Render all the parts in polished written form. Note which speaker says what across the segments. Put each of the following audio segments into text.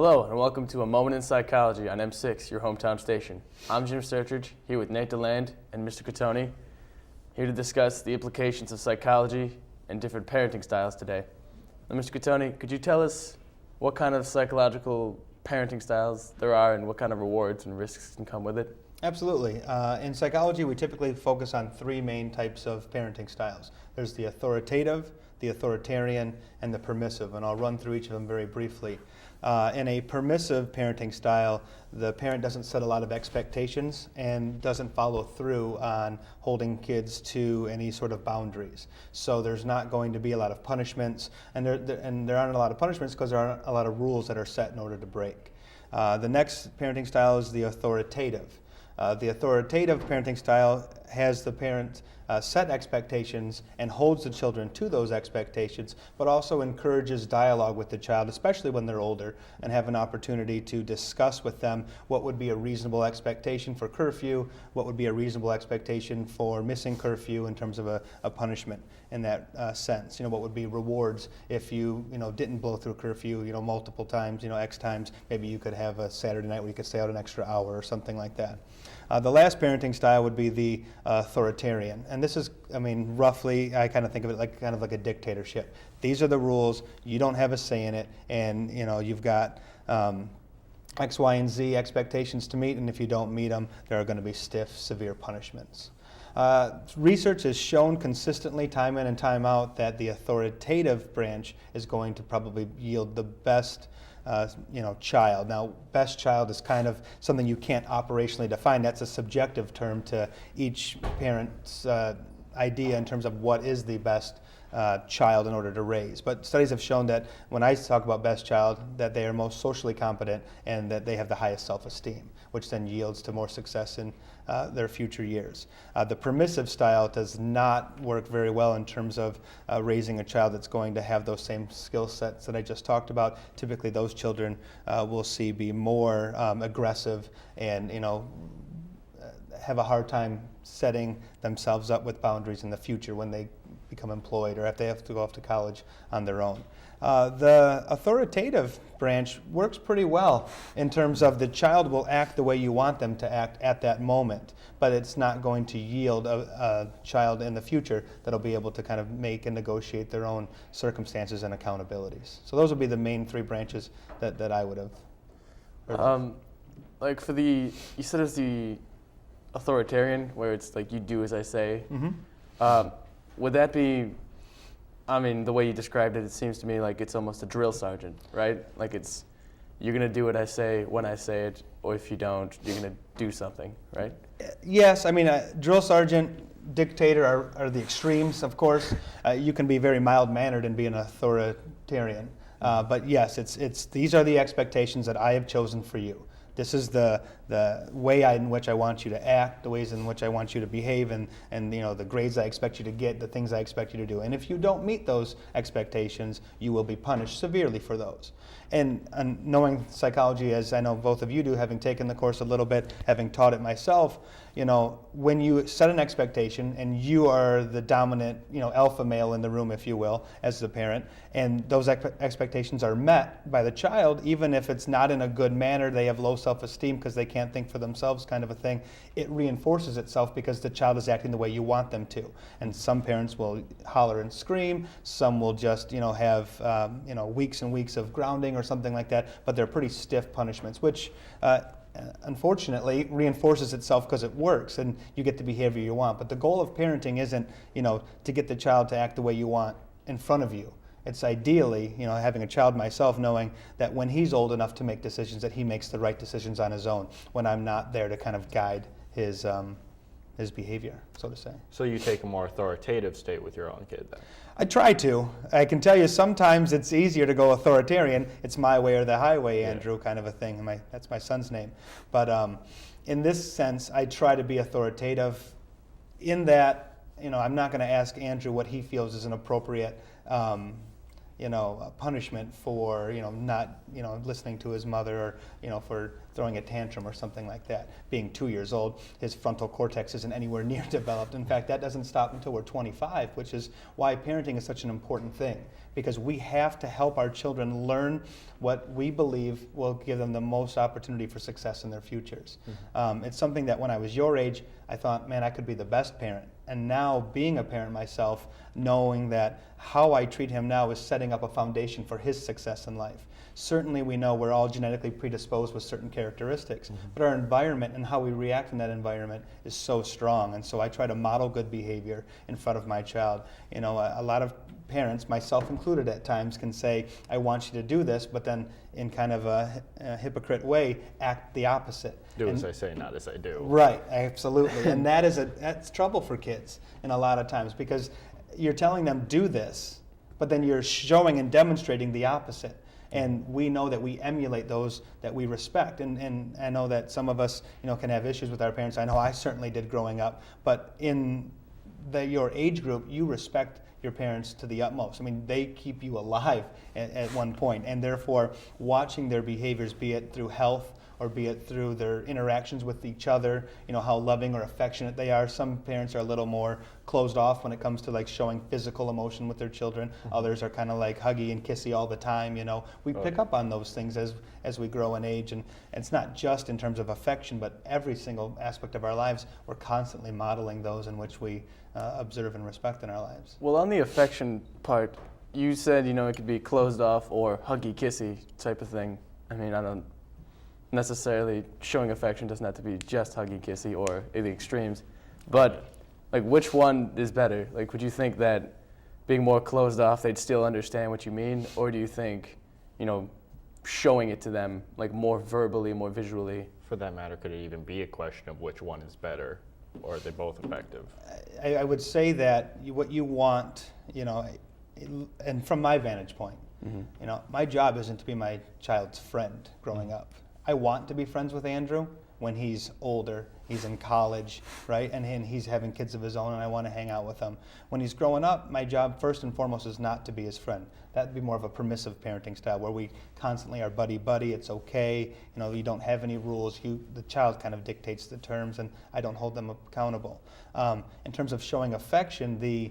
Speaker 1: Hello, and welcome to A Moment in Psychology on M6, your hometown station. I'm Jim Sturtridge, here with Nate Deland and Mr. Cottone, here to discuss the implications of psychology and different parenting styles today. Now, Mr. Cottone, could you tell us what kind of psychological parenting styles there are and what kind of rewards and risks can come with it?
Speaker 2: Absolutely. In psychology, we typically focus on three main types of parenting styles. There's the authoritative, the authoritarian, and the permissive, and I'll run through each of them very briefly. In a permissive parenting style, the parent doesn't set a lot of expectations and doesn't follow through on holding kids to any sort of boundaries. So there's not going to be a lot of punishments, and there aren't a lot of punishments because there aren't a lot of rules that are set in order to break. The next parenting style is the authoritative. The authoritative parenting style has the parent set expectations and holds the children to those expectations, but also encourages dialogue with the child, especially when they're older, and have an opportunity to discuss with them what would be a reasonable expectation for curfew, what would be a reasonable expectation for missing curfew in terms of a punishment in that sense. What would be rewards if you didn't blow through curfew multiple times, X times. Maybe you could have a Saturday night where you could stay out an extra hour or something like that. The last parenting style would be the authoritarian. And this is, roughly, I kind of think of it like a dictatorship. These are the rules, you don't have a say in it, and you've got X, Y, and Z expectations to meet, and if you don't meet them, there are going to be stiff, severe punishments. Research has shown consistently, time in and time out, that the authoritative branch is going to probably yield the best child. Now, best child is kind of something you can't operationally define. That's a subjective term to each parent's idea in terms of what is the best child in order to raise. But studies have shown that when I talk about best child, that they are most socially competent and that they have the highest self-esteem, which then yields to more success in their future years. The permissive style does not work very well in terms of raising a child that's going to have those same skill sets that I just talked about. Typically, those children we'll see be more aggressive and have a hard time setting themselves up with boundaries in the future when they become employed or if they have to go off to college on their own. The authoritative branch works pretty well in terms of the child will act the way you want them to act at that moment, but it's not going to yield a child in the future that'll be able to kind of make and negotiate their own circumstances and accountabilities. So those would be the main three branches that I would have.
Speaker 1: Like you said it's the authoritarian, where it's like you do as I say. Mm-hmm. Would that be, the way you described it, it seems to me like it's almost a drill sergeant, right? Like you're going to do what I say when I say it, or if you don't, you're going to do something, right?
Speaker 2: Yes, drill sergeant, dictator are the extremes, of course. You can be very mild-mannered and be an authoritarian. But yes, these are the expectations that I have chosen for you. This is the way in which I want you to act, the ways in which I want you to behave, and the grades I expect you to get, the things I expect you to do. And if you don't meet those expectations, you will be punished severely for those. And knowing psychology, as I know both of you do, having taken the course a little bit, having taught it myself, when you set an expectation and you are the dominant, alpha male in the room, if you will, as the parent, and those expectations are met by the child, even if it's not in a good manner, they have low self-esteem because they can't think for themselves kind of a thing, it reinforces itself because the child is acting the way you want them to. And some parents will holler and scream, some will just, have, weeks and weeks of grounding or something like that, but they're pretty stiff punishments, which unfortunately reinforces itself because it works and you get the behavior you want. But the goal of parenting isn't, to get the child to act the way you want in front of you. It's ideally, having a child myself, knowing that when he's old enough to make decisions, that he makes the right decisions on his own when I'm not there to kind of guide his behavior, so to say.
Speaker 3: So you take a more authoritative state with your own kid then?
Speaker 2: I try to. I can tell you sometimes it's easier to go authoritarian. It's my way or the highway, Andrew, kind of a thing. That's my son's name. But in this sense, I try to be authoritative in that, I'm not going to ask Andrew what he feels is an appropriate punishment for, not listening to his mother, or for throwing a tantrum or something like that. Being 2 years old, his frontal cortex isn't anywhere near developed. In fact, that doesn't stop until we're 25, which is why parenting is such an important thing, because we have to help our children learn what we believe will give them the most opportunity for success in their futures. It's something that when I was your age, I thought, man, I could be the best parent. And now, being a parent myself, knowing that how I treat him now is setting up a foundation for his success in life. Certainly we know we're all genetically predisposed with certain characteristics, but our environment and how we react in that environment is so strong. And so I try to model good behavior in front of my child. A lot of parents, myself included at times, can say, I want you to do this, but then in kind of a hypocrite way, act the opposite.
Speaker 3: Do as I say, not as I do.
Speaker 2: Right, absolutely. And that's trouble for kids in a lot of times, because you're telling them do this, but then you're showing and demonstrating the opposite. And we know that we emulate those that we respect. And I know that some of us, can have issues with our parents. I know I certainly did growing up. But in your age group, you respect your parents to the utmost. I mean, they keep you alive at one point. And therefore, watching their behaviors, be it through health or be it through their interactions with each other, how loving or affectionate they are. Some parents are a little more closed off when it comes to like showing physical emotion with their children. Others are kind of like huggy and kissy all the time. We pick up on those things as we grow in age, and it's not just in terms of affection, but every single aspect of our lives, we're constantly modeling those in which we observe and respect in our lives.
Speaker 1: Well, on the affection part, you said, it could be closed off or huggy kissy type of thing. I mean, I don't necessarily, showing affection doesn't have to be just huggy kissy or in the extremes, but like, which one is better? Like, would you think that being more closed off, they'd still understand what you mean, or do you think, showing it to them like more verbally, more visually?
Speaker 3: For that matter, could it even be a question of which one is better, or are they both effective?
Speaker 2: I would say that what you want, and from my vantage point, my job isn't to be my child's friend growing up. I want to be friends with Andrew when he's older, he's in college, right? And he's having kids of his own, and I want to hang out with him. When he's growing up, my job first and foremost is not to be his friend. That'd be more of a permissive parenting style where we constantly are buddy-buddy, it's okay, you don't have any rules, the child kind of dictates the terms, and I don't hold them accountable. In terms of showing affection, the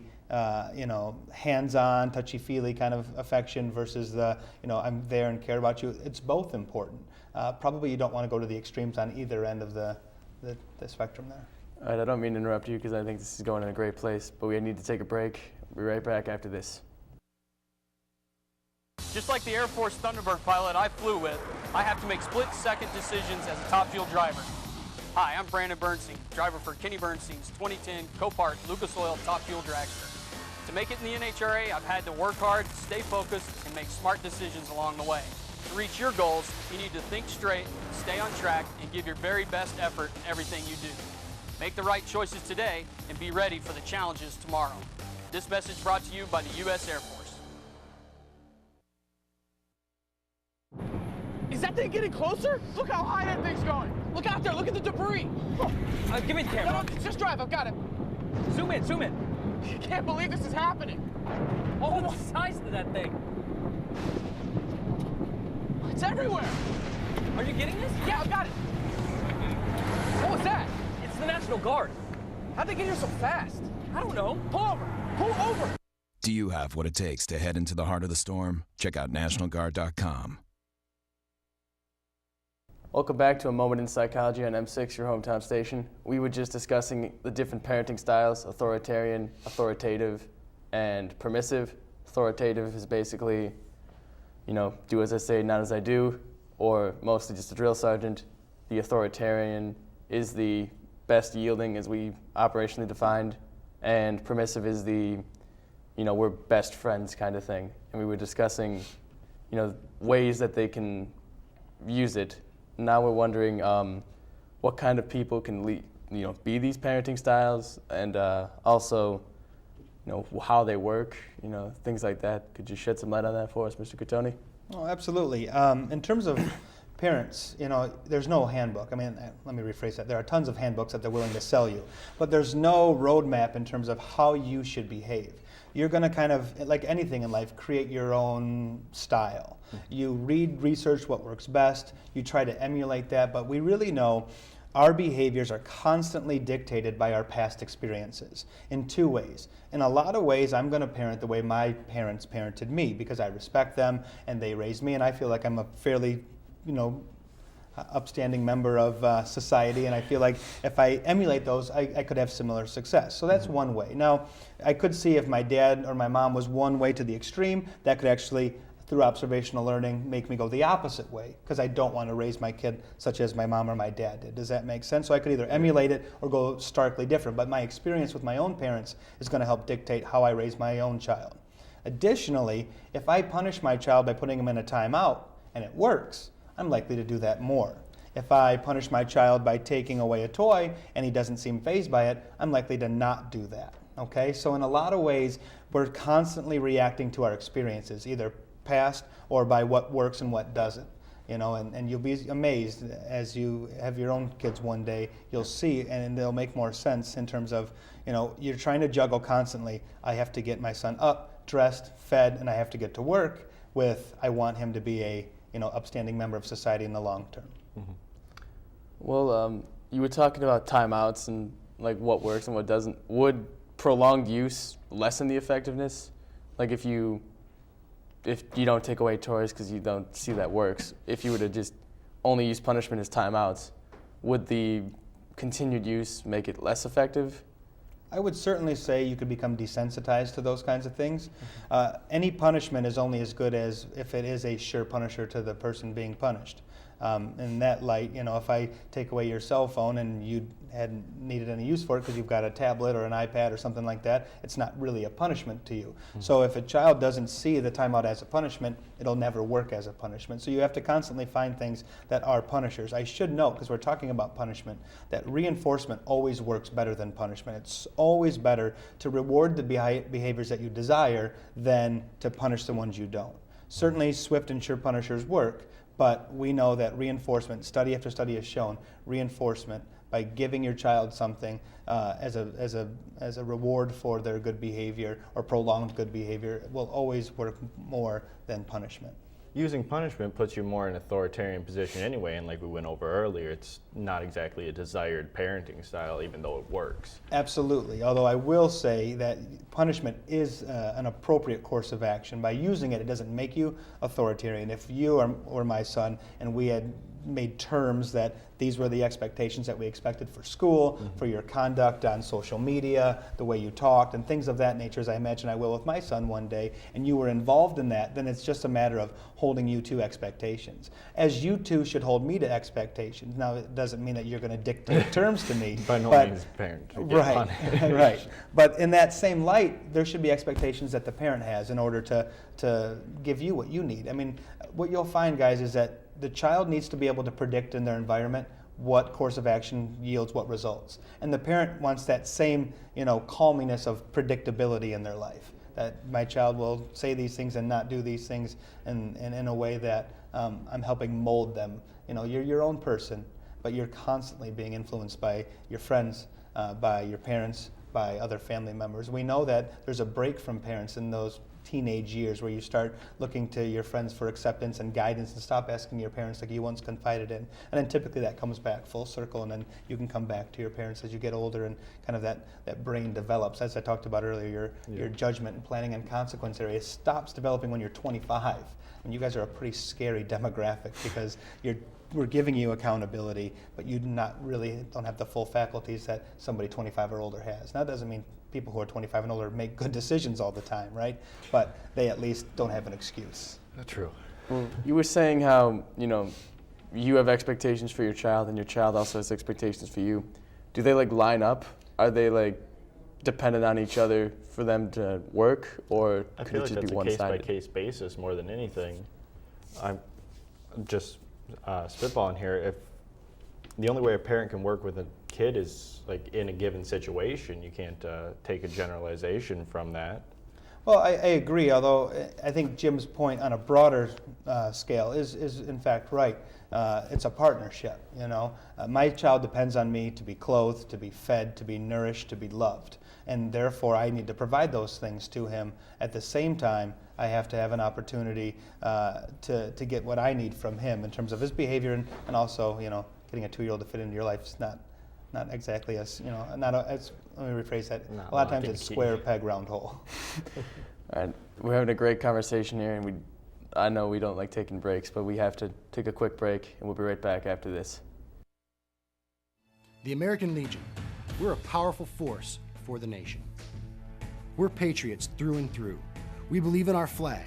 Speaker 2: hands-on, touchy-feely kind of affection versus the, I'm there and care about you, it's both important. Probably you don't want to go to the extremes on either end of the spectrum there.
Speaker 1: All right, I don't mean to interrupt you because I think this is going in a great place, but we need to take a break. We'll be right back after this.
Speaker 4: Just like the Air Force Thunderbird pilot I flew with, I have to make split-second decisions as a top fuel driver. Hi, I'm Brandon Bernstein, driver for Kenny Bernstein's 2010 Copart Lucas Oil Top Fuel Dragster. To make it in the NHRA, I've had to work hard, stay focused, and make smart decisions along the way. To reach your goals, you need to think straight, stay on track, and give your very best effort in everything you do. Make the right choices today and be ready for the challenges tomorrow. This message brought to you by the U.S. Air Force.
Speaker 5: Is that thing getting closer? Look how high that thing's going. Look out there, look at the debris.
Speaker 6: Give me the camera.
Speaker 5: No, just drive, I've got it.
Speaker 6: Zoom in, zoom in.
Speaker 5: I can't believe this is happening.
Speaker 6: Oh, the size of that thing.
Speaker 5: It's everywhere.
Speaker 6: Are you getting this?
Speaker 5: Yeah, I've got it. What was that?
Speaker 6: It's the National Guard.
Speaker 5: How'd they get here so fast?
Speaker 6: I don't know.
Speaker 5: Pull over, pull over.
Speaker 7: Do you have what it takes to head into the heart of the storm? Check out NationalGuard.com.
Speaker 1: Welcome back to A Moment in Psychology on M6, your hometown station. We were just discussing the different parenting styles, authoritarian, authoritative, and permissive. Authoritative is basically, do as I say, not as I do, or mostly just a drill sergeant. The authoritarian is the best yielding as we operationally defined, and permissive is the, we're best friends kind of thing. And we were discussing, ways that they can use it. Now we're wondering what kind of people can be these parenting styles, and also, how they work, things like that. Could you shed some light on that for us, Mr. Cottone?
Speaker 2: Oh, absolutely. In terms of parents, there's no handbook. I mean, let me rephrase that. There are tons of handbooks that they're willing to sell you, but there's no roadmap in terms of how you should behave. you're going to kind of, like anything in life, create your own style. You research what works best, you try to emulate that, but we really know our behaviors are constantly dictated by our past experiences in two ways. In a lot of ways, I'm going to parent the way my parents parented me because I respect them and they raised me, and I feel like I'm a fairly, upstanding member of society, and I feel like if I emulate those, I could have similar success. So that's one way. Now, I could see if my dad or my mom was one way to the extreme, that could actually, through observational learning, make me go the opposite way, because I don't want to raise my kid such as my mom or my dad did. Does that make sense? So I could either emulate it or go starkly different, but my experience with my own parents is going to help dictate how I raise my own child. Additionally, if I punish my child by putting him in a timeout and it works, I'm likely to do that more. If I punish my child by taking away a toy and he doesn't seem fazed by it, I'm likely to not do that. Okay? So in a lot of ways, we're constantly reacting to our experiences, either past or by what works and what doesn't. And you'll be amazed as you have your own kids one day, you'll see, and they'll make more sense in terms of, you're trying to juggle constantly. I have to get my son up, dressed, fed, and I have to get to work with, I want him to be a upstanding member of society in the long term.
Speaker 3: Mm-hmm.
Speaker 1: Well, you were talking about timeouts and like what works and what doesn't. Would prolonged use lessen the effectiveness? Like if you don't take away toys because you don't see that works, if you were to just only use punishment as timeouts, would the continued use make it less effective?
Speaker 2: I would certainly say you could become desensitized to those kinds of things. Any punishment is only as good as if it is a sure punisher to the person being punished. In that light, if I take away your cell phone and you hadn't needed any use for it because you've got a tablet or an iPad or something like that, it's not really a punishment to you. Mm-hmm. So if a child doesn't see the timeout as a punishment, it'll never work as a punishment. So you have to constantly find things that are punishers. I should note, because we're talking about punishment, that reinforcement always works better than punishment. It's always better to reward the behaviors that you desire than to punish the ones you don't. Certainly swift and sure punishers work, but we know that reinforcement, study after study has shown, reinforcement by giving your child something as a reward for their good behavior or prolonged good behavior will always work more than punishment.
Speaker 3: Using punishment puts you more in an authoritarian position anyway, and like we went over earlier, it's not exactly a desired parenting style, even though it works.
Speaker 2: Absolutely, although I will say that punishment is an appropriate course of action. By using it, it doesn't make you authoritarian. If you or my son and we had made terms that these were the expectations that we expected for school, mm-hmm. for your conduct on social media, the way you talked, and things of that nature, as I imagine I will with my son one day, and you were involved in that, then it's just a matter of holding you to expectations. As you two should hold me to expectations. Now, it doesn't mean that you're going to dictate terms to me.
Speaker 3: By no means parent.
Speaker 2: Right, right. But in that same light, there should be expectations that the parent has in order to give you what you need. I mean, what you'll find, guys, is that the child needs to be able to predict in their environment what course of action yields what results. And the parent wants that same, calminess of predictability in their life. That my child will say these things and not do these things in a way that I'm helping mold them. You're your own person, but you're constantly being influenced by your friends, by your parents, by other family members. We know that there's a break from parents in those teenage years where you start looking to your friends for acceptance and guidance and stop asking your parents like you once confided in. And then typically that comes back full circle, and then you can come back to your parents as you get older, and kind of that brain develops. As I talked about earlier, your judgment and planning and consequence area stops developing when you're 25. And you guys are a pretty scary demographic because we're giving you accountability, but you don't have the full faculties that somebody 25 or older has. Now, that doesn't mean people who are 25 and older make good decisions all the time, right? But they at least don't have an excuse.
Speaker 3: That's true.
Speaker 1: Well, you were saying how, you have expectations for your child and your child also has expectations for you. Do they line up? Are they dependent on each other for them to work, or
Speaker 3: I
Speaker 1: could
Speaker 3: feel
Speaker 1: it
Speaker 3: like
Speaker 1: just
Speaker 3: that's
Speaker 1: be
Speaker 3: a
Speaker 1: one-sided?
Speaker 3: case-by-case basis more than anything. I'm just spitballing here. If the only way a parent can work with a kid is in a given situation, you can't take a generalization from that.
Speaker 2: Well, I agree, although I think Jim's point on a broader scale is in fact right. It's a partnership, My child depends on me to be clothed, to be fed, to be nourished, to be loved. and therefore I need to provide those things to him. At the same time, I have to have an opportunity to get what I need from him in terms of his behavior, and also, getting a 2-year-old to fit into your life is not exactly as, let me rephrase that. A lot of times it's square peg, round hole.
Speaker 1: All right, we're having a great conversation here, and I know we don't like taking breaks, but we have to take a quick break, and we'll be right back after this.
Speaker 8: The American Legion, we're a powerful force for the nation. We're patriots through and through. We believe in our flag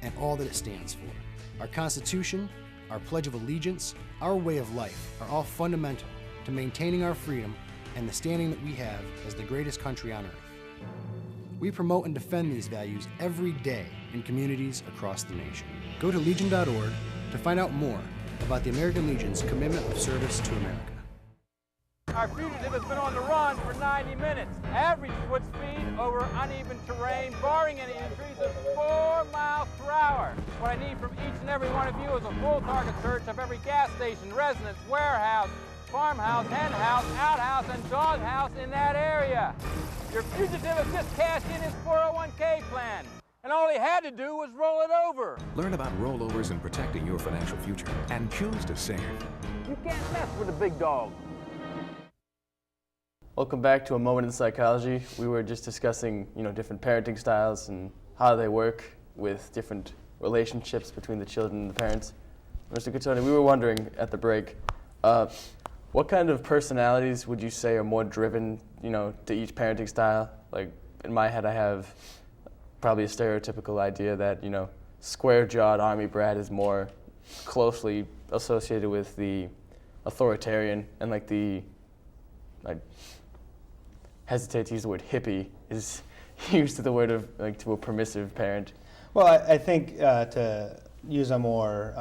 Speaker 8: and all that it stands for. Our Constitution, our Pledge of Allegiance, our way of life are all fundamental to maintaining our freedom and the standing that we have as the greatest country on earth. We promote and defend these values every day in communities across the nation. Go to legion.org to find out more about the American Legion's commitment of service to America.
Speaker 9: Our fugitive has been on the run for 90 minutes. Average foot speed over uneven terrain, barring any injuries, of 4 miles per hour. What I need from each and every one of you is a full target search of every gas station, residence, warehouse, farmhouse, hen house, outhouse, and doghouse in that area. Your fugitive has just cashed in his 401k plan, and all he had to do was roll it over.
Speaker 10: Learn about rollovers and protecting your financial future, and choose to save.
Speaker 9: You can't mess with a big dog.
Speaker 1: Welcome back to A Moment in Psychology. We were just discussing, different parenting styles and how they work with different relationships between the children and the parents. Mr. Cottone, we were wondering at the break, what kind of personalities would you say are more driven, to each parenting style? Like, in my head, I have probably a stereotypical idea that, square-jawed Army brat is more closely associated with the authoritarian, and I hesitate to use the word hippie is used to the word of, to a permissive parent.
Speaker 2: Well, I think to use a more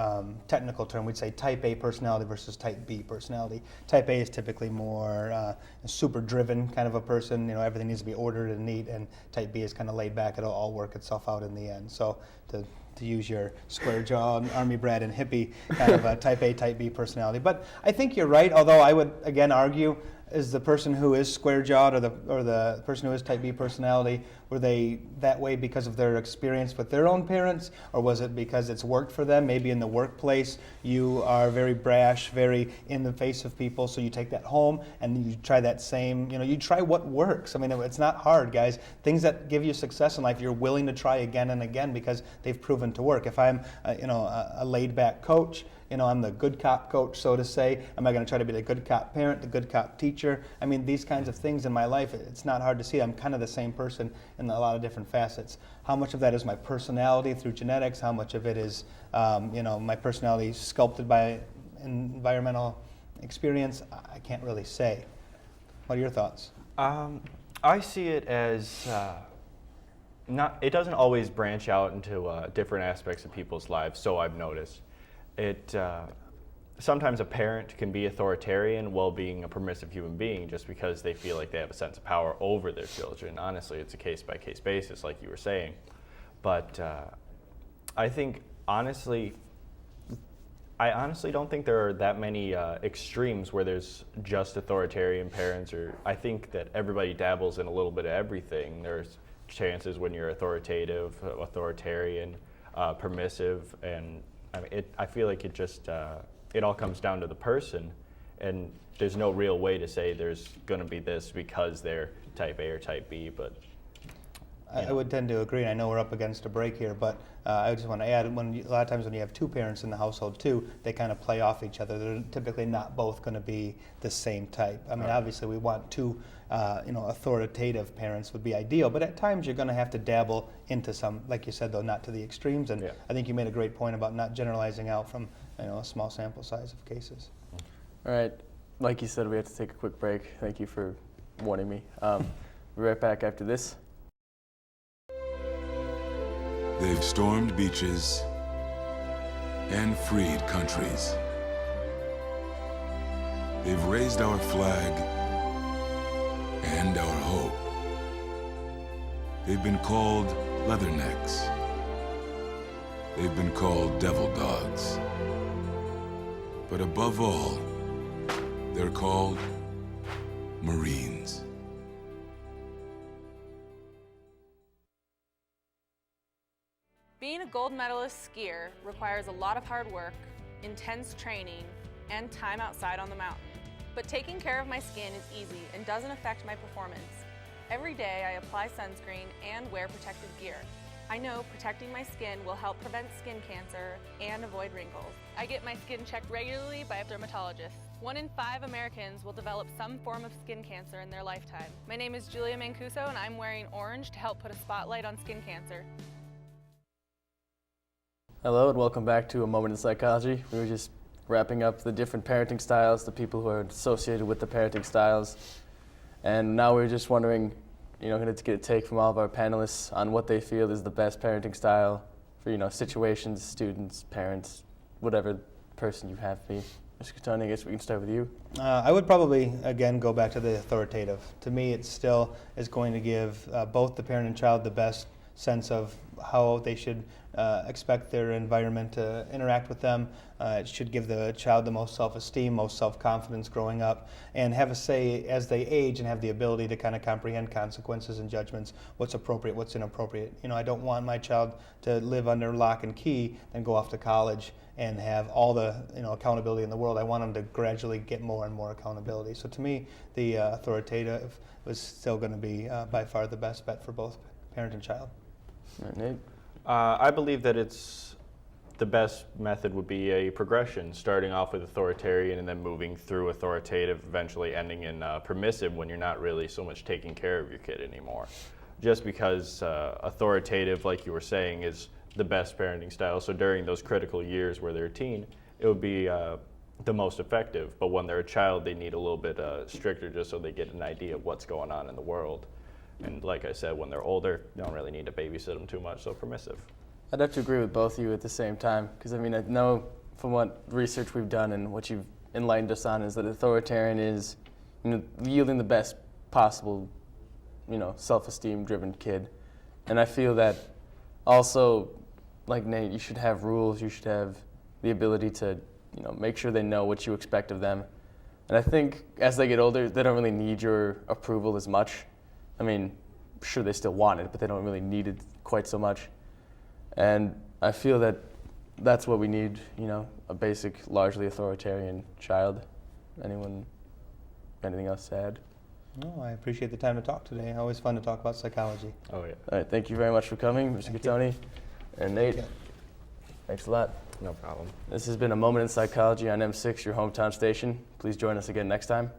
Speaker 2: technical term, we'd say type A personality versus type B personality. Type A is typically more super driven kind of a person, everything needs to be ordered and neat, and type B is kind of laid back, it'll all work itself out in the end. So to use your square jaw, Army brat, and hippie kind of a type A, type B personality. But I think you're right, although I would again argue, is the person who is square-jawed or the person who is type B personality, were they that way because of their experience with their own parents, or was it because it's worked for them? Maybe in the workplace you are very brash, very in the face of people, so you take that home and you try that same, you try what works. I mean, it's not hard, guys. Things that give you success in life, you're willing to try again and again because they've proven to work. If I'm, a laid-back coach, I'm the good cop coach, so to say. Am I going to try to be the good cop parent, the good cop teacher? I mean, these kinds of things in my life, it's not hard to see. I'm kind of the same person in a lot of different facets. How much of that is my personality through genetics? How much of it is, my personality sculpted by environmental experience? I can't really say. What are your thoughts?
Speaker 3: I see it as it doesn't always branch out into different aspects of people's lives, so I've noticed. Sometimes a parent can be authoritarian while being a permissive human being just because they feel like they have a sense of power over their children. Honestly, it's a case-by-case basis, like you were saying. But I think, I honestly don't think there are that many extremes where there's just authoritarian parents, or I think that everybody dabbles in a little bit of everything. There's chances when you're authoritative, authoritarian, permissive, and I feel like it all comes down to the person, and there's no real way to say there's going to be this because they're type A or type B, but...
Speaker 2: I would tend to agree. I know we're up against a break here, but I just want to add, a lot of times when you have two parents in the household too, they kind of play off each other. They're typically not both going to be the same type. I mean, obviously we want two, authoritative parents would be ideal, but at times you're going to have to dabble into some, like you said though, not to the extremes, and I think you made a great point about not generalizing out from, a small sample size of cases.
Speaker 1: All right, like you said, we have to take a quick break. Thank you for warning me. We'll be right back after this.
Speaker 7: They've stormed beaches and freed countries. They've raised our flag and our hope. They've been called leathernecks. They've been called devil dogs. But above all, they're called Marines.
Speaker 11: Olympic gold medalist skier requires a lot of hard work, intense training, and time outside on the mountain. But taking care of my skin is easy and doesn't affect my performance. Every day I apply sunscreen and wear protective gear. I know protecting my skin will help prevent skin cancer and avoid wrinkles. I get my skin checked regularly by a dermatologist. 1 in 5 Americans will develop some form of skin cancer in their lifetime. My name is Julia Mancuso and I'm wearing orange to help put a spotlight on skin cancer.
Speaker 1: Hello and welcome back to A Moment in Psychology. We were just wrapping up the different parenting styles, the people who are associated with the parenting styles. And now we're just wondering, going to get a take from all of our panelists on what they feel is the best parenting style for, situations, students, parents, whatever person you have be. Mr. Cottone, I guess we can start with you.
Speaker 2: I would probably, again, go back to the authoritative. To me, it still is going to give both the parent and child the best sense of how they should expect their environment to interact with them. It should give the child the most self-esteem, most self-confidence growing up, and have a say as they age and have the ability to kind of comprehend consequences and judgments, what's appropriate, what's inappropriate. I don't want my child to live under lock and key and go off to college and have all the accountability in the world. I want them to gradually get more and more accountability. So to me, the authoritative was still going to be by far the best bet for both parent and child.
Speaker 1: All right, Nate?
Speaker 3: I believe that the best method would be a progression, starting off with authoritarian and then moving through authoritative, eventually ending in permissive when you're not really so much taking care of your kid anymore. Just because authoritative, like you were saying, is the best parenting style. So during those critical years where they're a teen, it would be the most effective. But when they're a child, they need a little bit stricter just so they get an idea of what's going on in the world. And like I said, when they're older, you don't really need to babysit them too much, so permissive.
Speaker 1: I'd have to agree with both of you at the same time, because I know from what research we've done and what you've enlightened us on is that authoritarian is yielding the best possible, self-esteem driven kid. And I feel that also, like Nate, you should have rules, you should have the ability to, make sure they know what you expect of them. And I think as they get older, they don't really need your approval as much. Sure, they still want it, but they don't really need it quite so much. And I feel that that's what we need, a basic, largely authoritarian child. Anything else to add?
Speaker 2: No, I appreciate the time to talk today. Always fun to talk about psychology.
Speaker 3: Oh, yeah.
Speaker 1: All right, thank you very much for coming, Mr. Cottone and Nate. Thanks a lot.
Speaker 3: No problem.
Speaker 1: This has been A Moment in Psychology on M6, your hometown station. Please join us again next time.